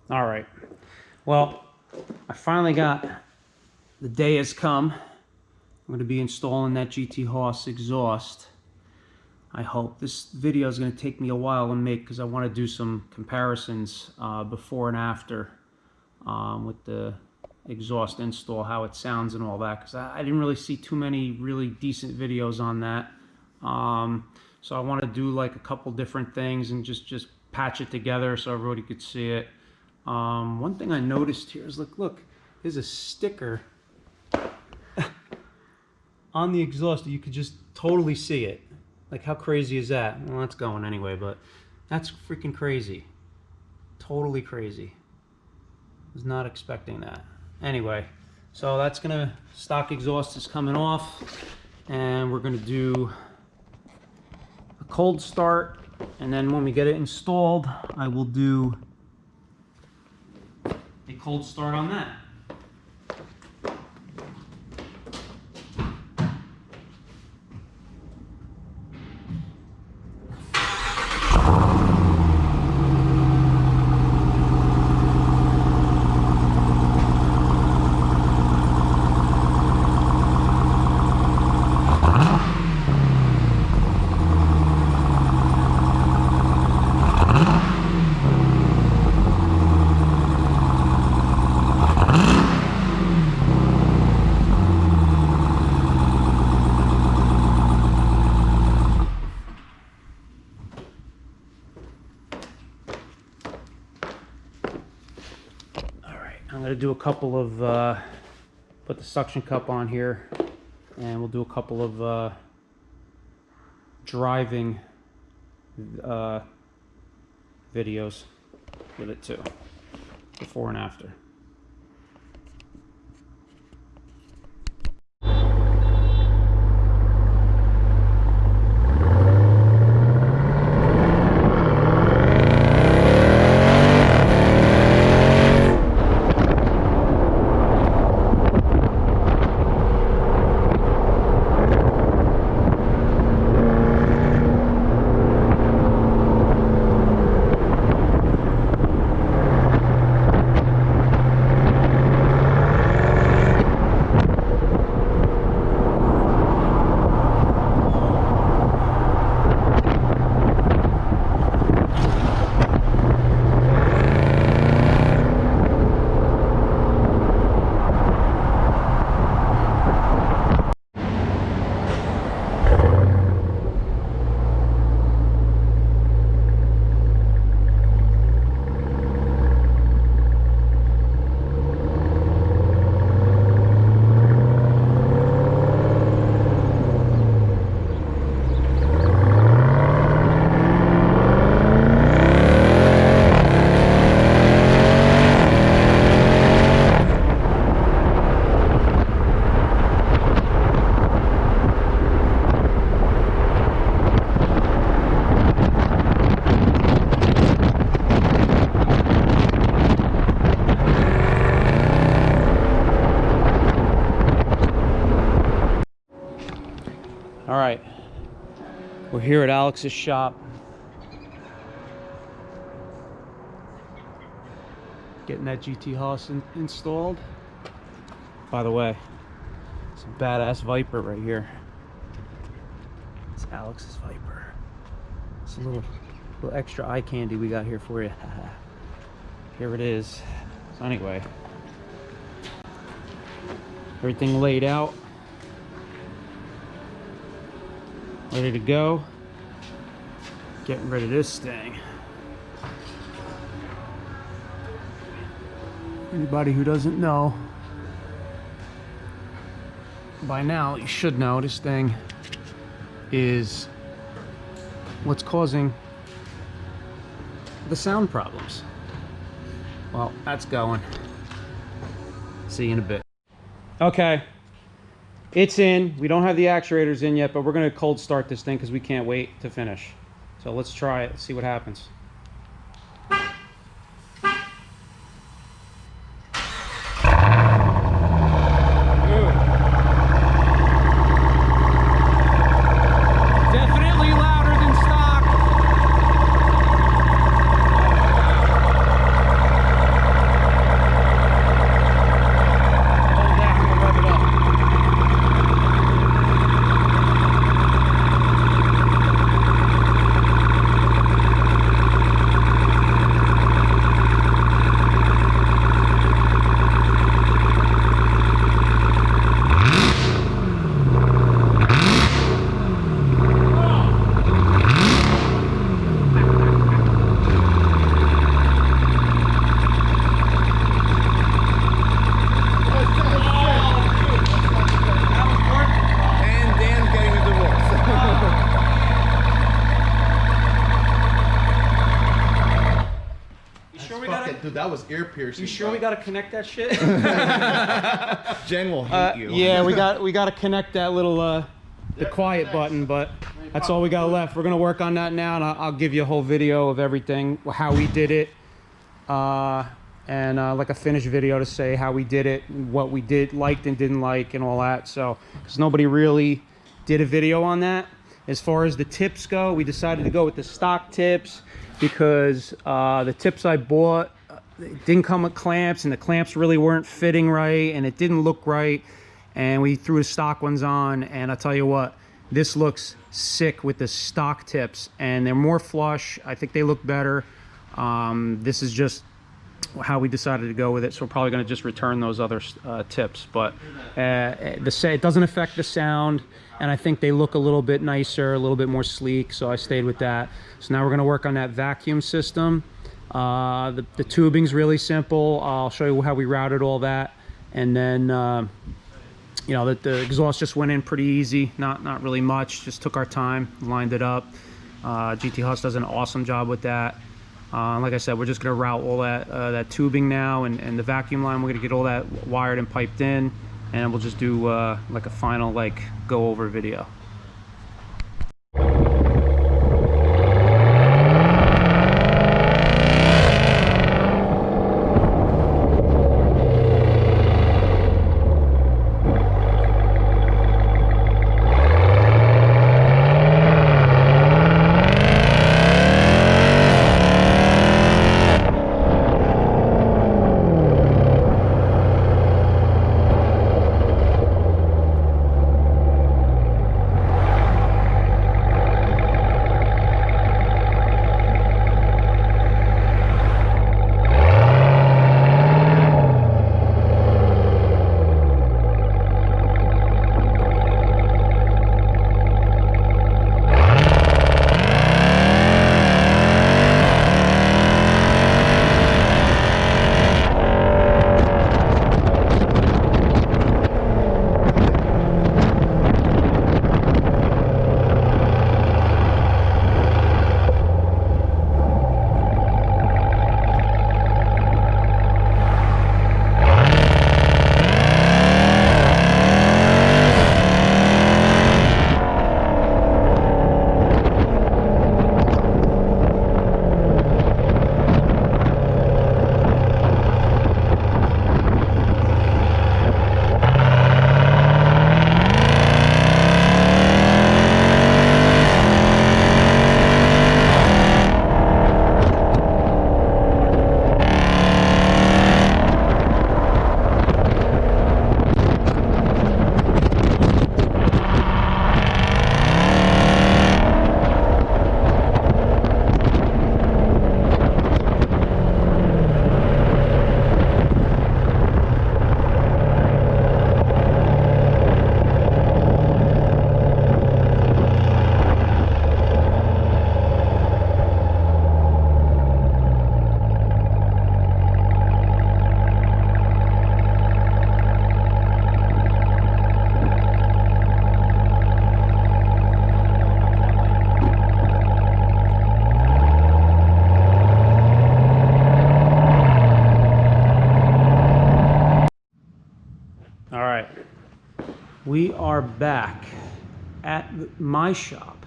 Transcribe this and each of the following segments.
All right. Well, I finally got, the day has come. I'm going to be installing that GT Haus exhaust. I hope. This video is going to take me a while to make because I want to do some comparisons before and after with the exhaust install, how it sounds and all that, because I didn't really see too many really decent videos on that. So I want to do like a couple different things and just patch it together so everybody could see it. One thing I noticed here is look, there's a sticker on the exhaust. You could just totally see it. Like, how crazy is that? Well, that's going anyway, but that's freaking crazy. Totally crazy. Was not expecting that. Anyway, so that's gonna, stock exhaust is coming off, and we're gonna do a cold start, and then when we get it installed, I will do a cold start on that. I'm going to do a couple of, put the suction cup on here, and we'll do a couple of driving videos with it too, before and after. All right, we're here at Alex's shop, getting that GT Haus installed. By the way, it's a badass Viper right here. It's Alex's Viper. It's a little extra eye candy we got here for you. Here it is. So anyway, everything laid out, ready to go. Getting rid of this thing. Anybody who doesn't know, by now you should know, this thing is what's causing the sound problems. Well, that's going. See you in a bit. Okay. It's in. We don't have the actuators in yet, but we're going to cold start this thing because we can't wait to finish. So let's try it, see what happens. Definitely louder than stock. sure we gotta... Dude, that was ear piercing. You sure we gotta connect that shit? Jen will hate you. Yeah, we gotta connect that little the quiet button, but that's all we got left. We're gonna work on that now, and I'll give you a whole video of everything, how we did it, and like a finished video to say how we did it, and what we liked and didn't like, and all that. So, because nobody really did a video on that. As far as the tips go, we decided to go with the stock tips because the tips I bought didn't come with clamps, and the clamps really weren't fitting right, and it didn't look right. And we threw the stock ones on, and I'll tell you what, this looks sick with the stock tips, and they're more flush. I think they look better. This is just how we decided to go with it, so we're probably going to just return those other tips. But it doesn't affect the sound, and I think they look a little bit nicer, a little bit more sleek, so I stayed with that. So now we're going to work on that vacuum system. The tubing's really simple. I'll show you how we routed all that, and then you know, the exhaust just went in pretty easy, not really much, just took our time, lined it up. GT Haus does an awesome job with that. Like I said, we're just gonna route all that tubing now, and the vacuum line, we're gonna get all that wired and piped in, and we'll just do like a final go over video. We are back at my shop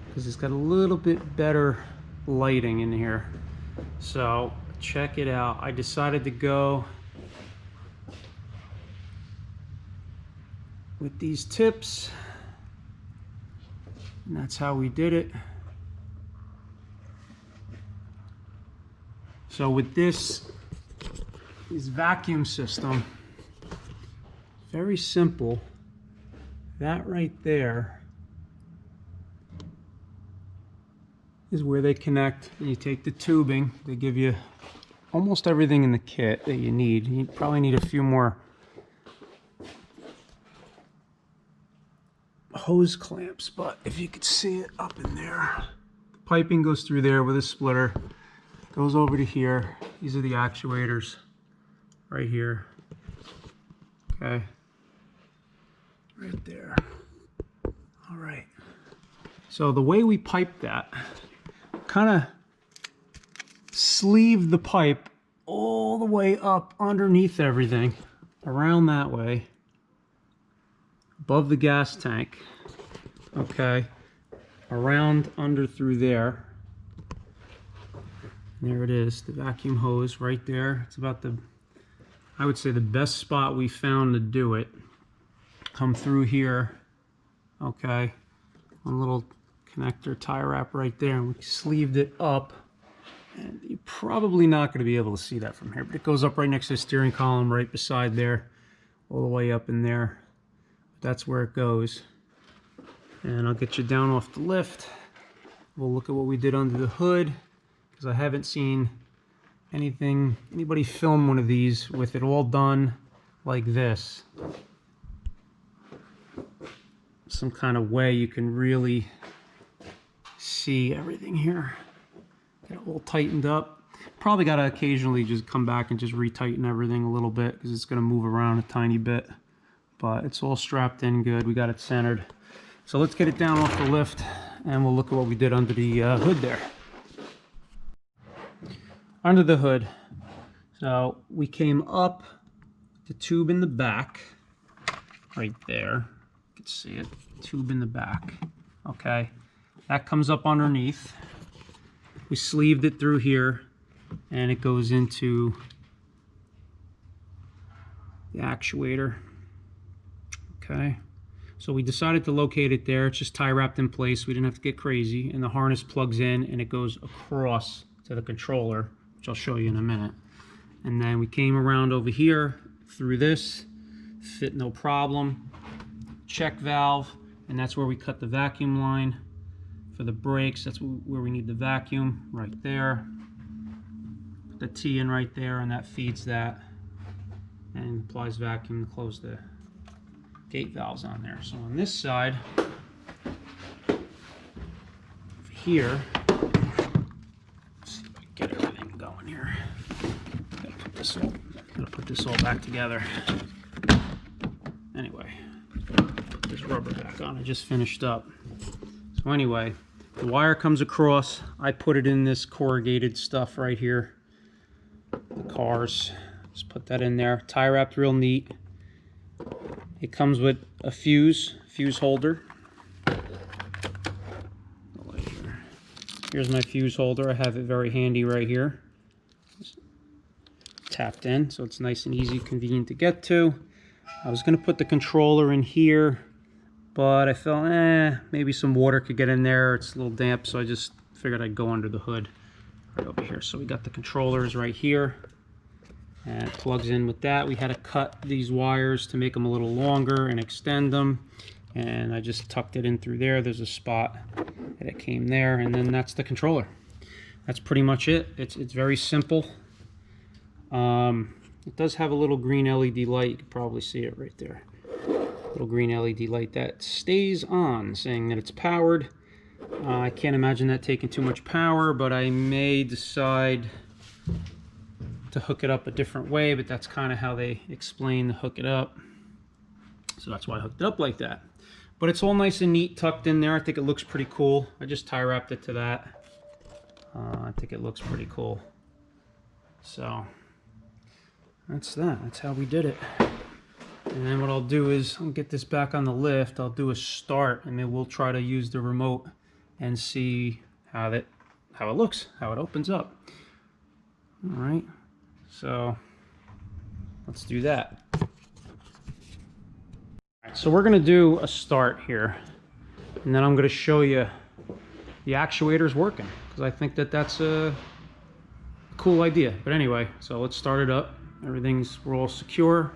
because it's got a little bit better lighting in here. So check it out. I decided to go with these tips, and that's how we did it. So with this vacuum system, very simple. That right there is where they connect. You take the tubing. They give you almost everything in the kit that you need. You probably need a few more hose clamps, but if you could see it up in there, the piping goes through there with a splitter, goes over to here. These are the actuators right here. Okay. Right there. All right. So the way we pipe that, kind of sleeved the pipe all the way up underneath everything, around that way, above the gas tank, okay, around under through there. There it is, the vacuum hose right there. It's about the, I would say, the best spot we found to do it. Come through here, okay, one little connector tie wrap right there, and we sleeved it up. And you're probably not going to be able to see that from here, but it goes up right next to the steering column, right beside there, all the way up in there. That's where it goes. And I'll get you down off the lift. We'll look at what we did under the hood, because I haven't seen anybody film one of these with it all done like this. Some kind of way you can really see everything here. Get it all tightened up. Probably got to occasionally just come back and just retighten everything a little bit, because it's going to move around a tiny bit. But it's all strapped in good. We got it centered. So let's get it down off the lift, and we'll look at what we did under the hood there. Under the hood, so we came up the tube in the back, right there. You can see it, tube in the back. Okay, that comes up underneath. We sleeved it through here, and it goes into the actuator. Okay, so we decided to locate it there. It's just tie wrapped in place. We didn't have to get crazy, and the harness plugs in and it goes across to the controller, which I'll show you in a minute. And then we came around over here through this, fit no problem. Check valve, and that's where we cut the vacuum line for the brakes. That's where we need the vacuum, right there. Put the T in right there, and that feeds that and applies vacuum to close the gate valves on there. So on this side, over here, let's see if I can get everything going here. Gotta put this all back together. Anyway, put this rubber back on. I just finished up. So anyway, the wire comes across. I put it in this corrugated stuff right here. The cars. Just put that in there. Tie wrapped real neat. It comes with a fuse holder. Here's my fuse holder. I have it very handy right here. Just tapped in, so it's nice and easy, convenient to get to. I was going to put the controller in here, but I felt, maybe some water could get in there. It's a little damp, so I just figured I'd go under the hood right over here. So we got the controllers right here, and it plugs in with that. We had to cut these wires to make them a little longer and extend them, and I just tucked it in through there. There's a spot that it came there, and then that's the controller. That's pretty much it. It's very simple. It does have a little green LED light. You can probably see it right there. Little green LED light that stays on, saying that it's powered. I can't imagine that taking too much power, but I may decide to hook it up a different way, but that's kind of how they explain to hook it up. So that's why I hooked it up like that. But it's all nice and neat, tucked in there. I think it looks pretty cool. I just tie wrapped it to that. I think it looks pretty cool. So that's that. That's how we did it. And then what I'll do is I'll get this back on the lift. I'll do a start, and then we'll try to use the remote and see how it looks, how it opens up. All right. So let's do that. So we're going to do a start here, and then I'm going to show you the actuators working, because I think that that's a cool idea. But anyway, so let's start it up. We're all secure.